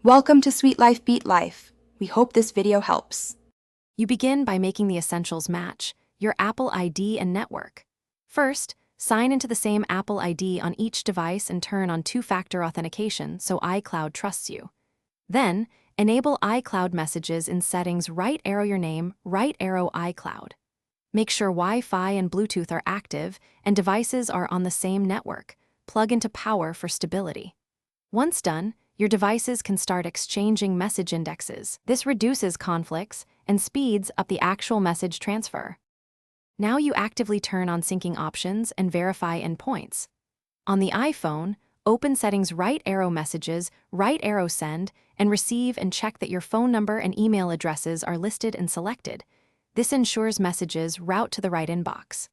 Welcome to Sweet Life Beat Life. We hope this video helps. You begin by making the essentials match, your Apple ID and network. First, sign into the same Apple ID on each device and turn on two-factor authentication so iCloud trusts you. Then, enable iCloud messages in settings, right arrow your name, right arrow iCloud. Make sure Wi-Fi and Bluetooth are active and devices are on the same network. Plug into power for stability. Once done, your devices can start exchanging message indexes. This reduces conflicts and speeds up the actual message transfer. Now you actively turn on syncing options and verify endpoints. On the iPhone, open settings, right arrow messages, right arrow send, and receive and check that your phone number and email addresses are listed and selected. This ensures messages route to the right inbox.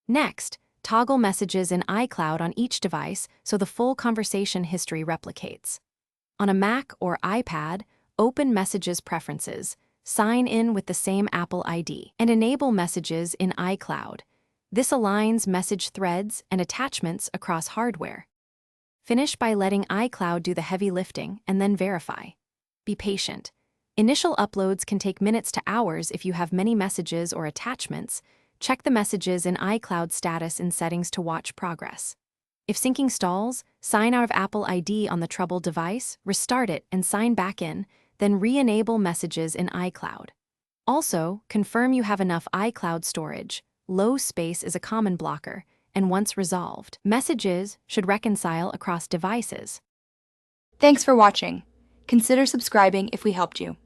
Next, toggle messages in iCloud on each device so the full conversation history replicates. On a Mac or iPad, open Messages Preferences, sign in with the same Apple ID, and enable Messages in iCloud. This aligns message threads and attachments across hardware. Finish by letting iCloud do the heavy lifting and then verify. Be patient. Initial uploads can take minutes to hours if you have many messages or attachments. Check the messages in iCloud status in settings to watch progress. If syncing stalls, sign out of Apple ID on the troubled device, restart it and sign back in, then re-enable messages in iCloud. Also, confirm you have enough iCloud storage. Low space is a common blocker, and once resolved, messages should reconcile across devices. Thanks for watching. Consider subscribing if we helped you.